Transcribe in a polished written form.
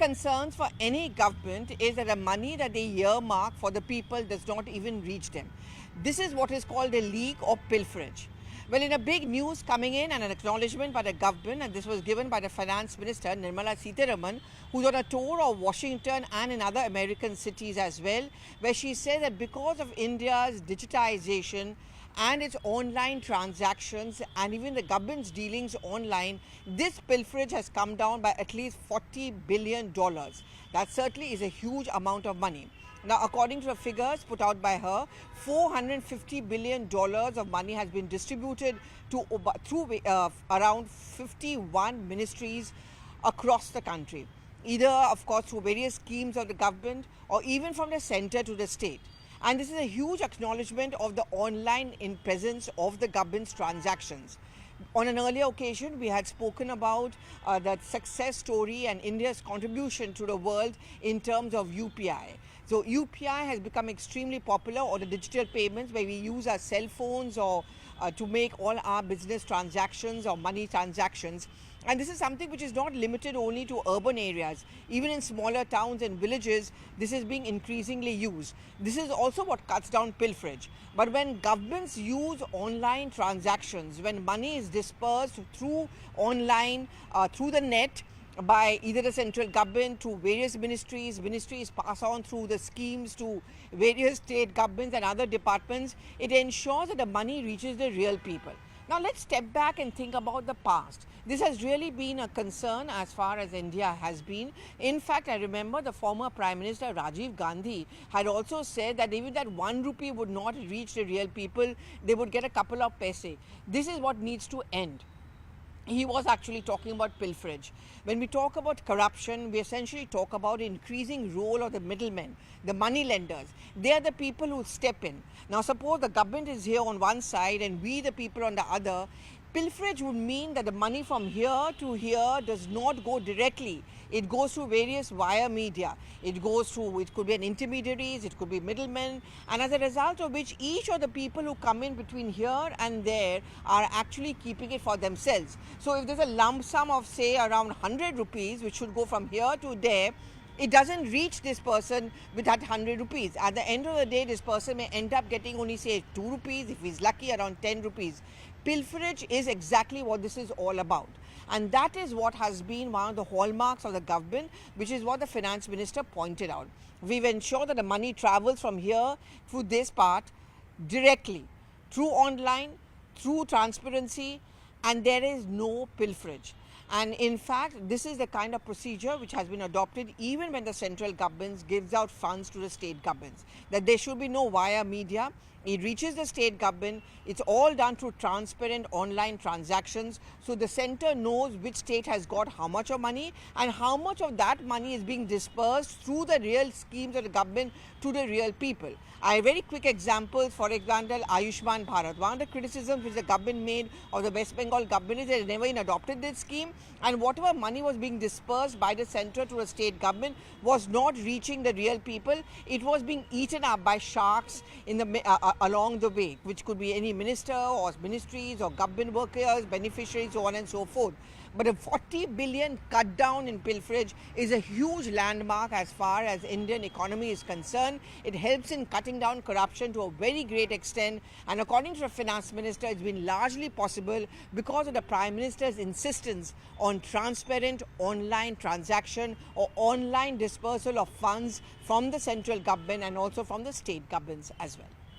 concerns for any government is that the money that they earmark for the people does not even reach them. This is what is called a leak or pilferage. Well, in a big news coming in and an acknowledgement by the government, and this was given by the Finance Minister Nirmala Sitharaman, who's on a tour of Washington and in other American cities as well, where she said that because of India's digitization and its online transactions and even the government's dealings online, this pilferage has come down by at least $40 billion. That certainly is a huge amount of money. Now, according to the figures put out by her, $450 billion of money has been distributed to through around 51 ministries across the country, either, of course, through various schemes of the government or even from the center to the state. And this is a huge acknowledgement of the online presence of the government's transactions. On an earlier occasion, we had spoken about that success story and India's contribution to the world in terms of UPI. So UPI has become extremely popular, or the digital payments where we use our cell phones or to make all our business transactions or money transactions. And this is something which is not limited only to urban areas. Even in smaller towns and villages, this is being increasingly used. This is also what cuts down pilferage. But when governments use online transactions, when money is dispersed through online, through the net, by either the central government to various ministries pass on through the schemes to various state governments and other departments, it ensures that the money reaches the real people. Now let's step back and think about the past. This has really been a concern as far as India has been. In fact, I remember the former Prime Minister Rajiv Gandhi had also said that even that 1 rupee would not reach the real people, they would get a couple of paise. This is what needs to end. He was actually talking about pilferage. When we talk about corruption, we essentially talk about increasing role of the middlemen, the money lenders. They are the people who step in. Now suppose the government is here on one side and we the people on the other. Pilferage would mean that the money from here to here does not go directly. It goes through various via media. It goes through, it could be an intermediaries, it could be middlemen, and as a result of which each of the people who come in between here and there are actually keeping it for themselves. So if there's a lump sum of say around 100 rupees which should go from here to there, it doesn't reach this person with that 100 rupees. At the end of the day, this person may end up getting only say 2 rupees, if he's lucky around 10 rupees. Pilferage is exactly what this is all about. And that is what has been one of the hallmarks of the government, which is what the Finance Minister pointed out. We've ensured that the money travels from here through this part directly, through online, through transparency, and there is no pilferage. And in fact, this is the kind of procedure which has been adopted even when the central government gives out funds to the state governments, that there should be no via media. It reaches the state government. It's all done through transparent online transactions. So the center knows which state has got how much of money and how much of that money is being dispersed through the real schemes of the government to the real people. A very quick example, for example, Ayushman Bharat. One of the criticisms which the government made of the West Bengal government is that they never adopted this scheme, and whatever money was being dispersed by the center to the state government was not reaching the real people. It was being eaten up by sharks in the along the way, which could be any minister or ministries or government workers, beneficiaries, so on and so forth. But a 40 billion cut down in pilferage is a huge landmark as far as Indian economy is concerned. It helps in cutting down corruption to a very great extent. And according to the Finance Minister, it's been largely possible because of the Prime Minister's insistence on transparent online transaction or online dispersal of funds from the central government and also from the state governments as well.